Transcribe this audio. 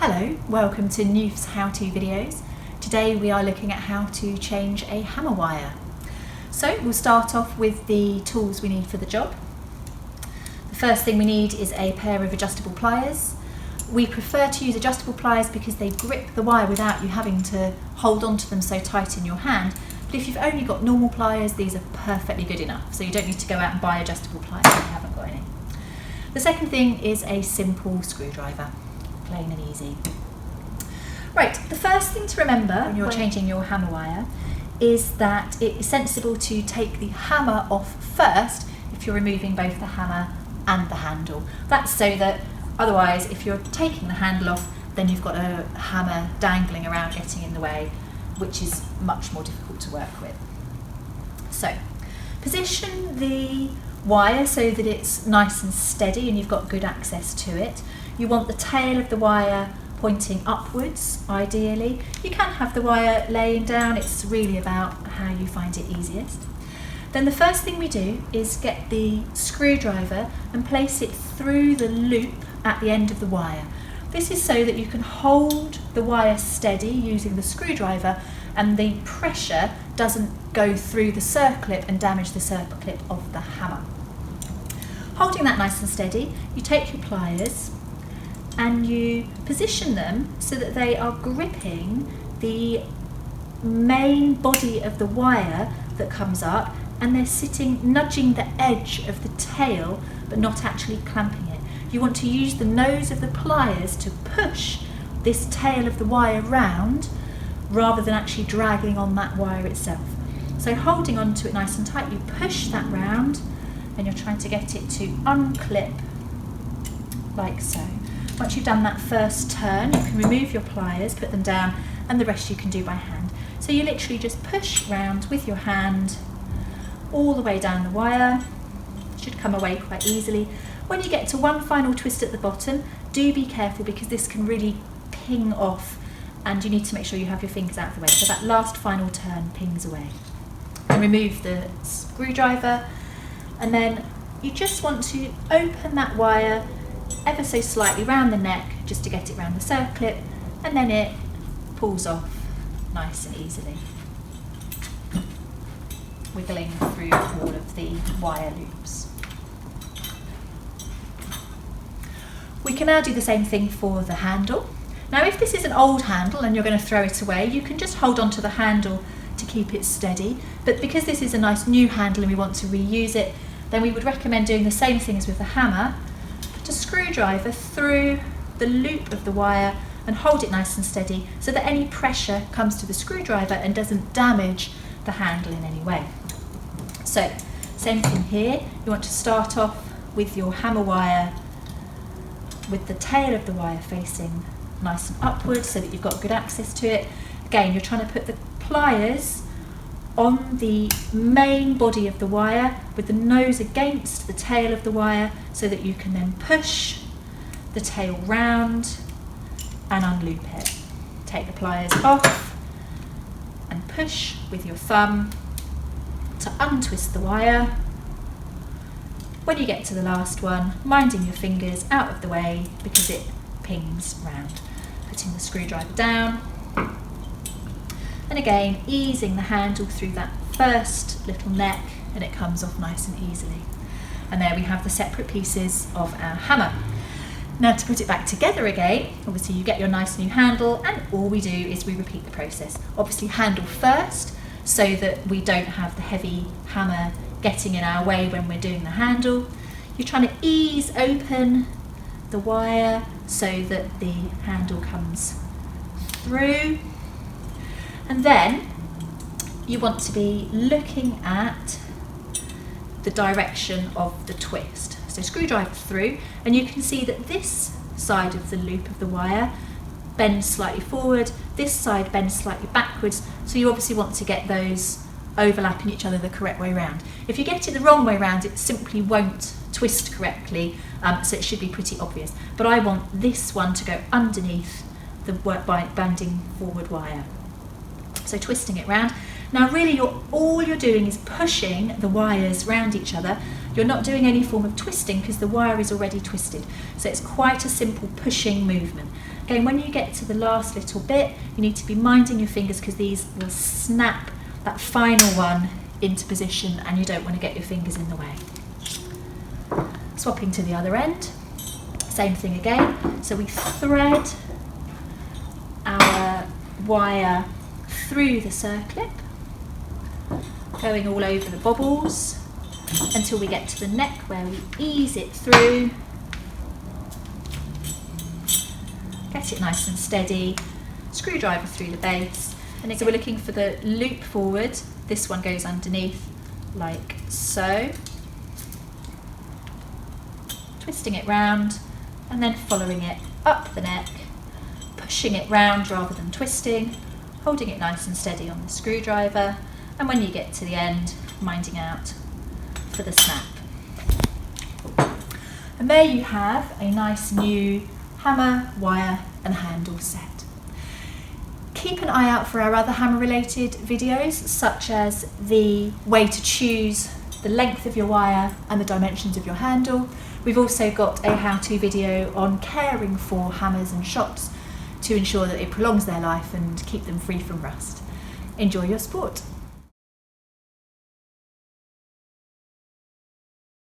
Hello, welcome to Neuff's how-to videos. Today we are looking at how to change a hammer wire. So we'll start off with the tools we need for the job. The first thing we need is a pair of adjustable pliers. We prefer to use adjustable pliers because they grip the wire without you having to hold onto them so tight in your hand. But if you've only got normal pliers, these are perfectly good enough. So you don't need to go out and buy adjustable pliers if you haven't got any. The second thing is a simple screwdriver. Plain and easy. Right, the first thing to remember when you're changing your hammer wire is that it is sensible to take the hammer off first if you're removing both the hammer and the handle. That's so that otherwise if you're taking the handle off, then you've got a hammer dangling around getting in the way, which is much more difficult to work with. So position the wire so that it's nice and steady and you've got good access to it. You want the tail of the wire pointing upwards, ideally. You can have the wire laying down, it's really about how you find it easiest. Then the first thing we do is get the screwdriver and place it through the loop at the end of the wire. This is so that you can hold the wire steady using the screwdriver and the pressure doesn't go through the circlip and damage the circlip of the hammer. Holding that nice and steady, you take your pliers and you position them so that they are gripping the main body of the wire that comes up, and they're sitting, nudging the edge of the tail but not actually clamping it. You want to use the nose of the pliers to push this tail of the wire round rather than actually dragging on that wire itself. So holding on to it nice and tight, you push that round and you're trying to get it to unclip like so. Once you've done that first turn, you can remove your pliers, put them down, and the rest you can do by hand. So you literally just push round with your hand all the way down the wire. It should come away quite easily. When you get to one final twist at the bottom, do be careful because this can really ping off and you need to make sure you have your fingers out of the way. So that last final turn pings away. And remove the screwdriver, and then you just want to open that wire ever so slightly round the neck just to get it round the circlip, and then it pulls off nice and easily, wiggling through all of the wire loops. We can now do the same thing for the handle. Now if this is an old handle and you're going to throw it away, you can just hold on to the handle to keep it steady, but because this is a nice new handle and we want to reuse it, then we would recommend doing the same thing as with the hammer. Put a screwdriver through the loop of the wire and hold it nice and steady so that any pressure comes to the screwdriver and doesn't damage the handle in any way. So, same thing here, you want to start off with your hammer wire with the tail of the wire facing nice and upwards so that you've got good access to it. Again, you're trying to put the pliers on the main body of the wire with the nose against the tail of the wire so that you can then push the tail round and unloop it. Take the pliers off and push with your thumb to untwist the wire. When you get to the last one, minding your fingers out of the way because it pings round. Putting the screwdriver down. And again, easing the handle through that first little neck and it comes off nice and easily. And there we have the separate pieces of our hammer. Now to put it back together again, obviously you get your nice new handle and all we do is we repeat the process. Obviously handle first so that we don't have the heavy hammer getting in our way when we're doing the handle. You're trying to ease open the wire so that the handle comes through. And then you want to be looking at the direction of the twist. So screwdriver through, and you can see that this side of the loop of the wire bends slightly forward, this side bends slightly backwards, so you obviously want to get those overlapping each other the correct way round. If you get it the wrong way round, it simply won't twist correctly, so it should be pretty obvious. But I want this one to go underneath the banding forward wire. So twisting it round. Now really all you're doing is pushing the wires round each other. You're not doing any form of twisting because the wire is already twisted. So it's quite a simple pushing movement. Again, when you get to the last little bit, you need to be minding your fingers because these will snap that final one into position and you don't want to get your fingers in the way. Swapping to the other end, same thing again. So we thread our wire through the circlip, going all over the bobbles until we get to the neck where we ease it through. Get it nice and steady, screwdriver through the base. And so we're looking for the loop forward. This one goes underneath like so. Twisting it round and then following it up the neck, pushing it round rather than twisting, holding it nice and steady on the screwdriver, and when you get to the end, minding out for the snap. And there you have a nice new hammer, wire and handle set. Keep an eye out for our other hammer related videos, such as the way to choose the length of your wire and the dimensions of your handle. We've also got a how-to video on caring for hammers and shots to ensure that it prolongs their life and keep them free from rust. Enjoy your sport.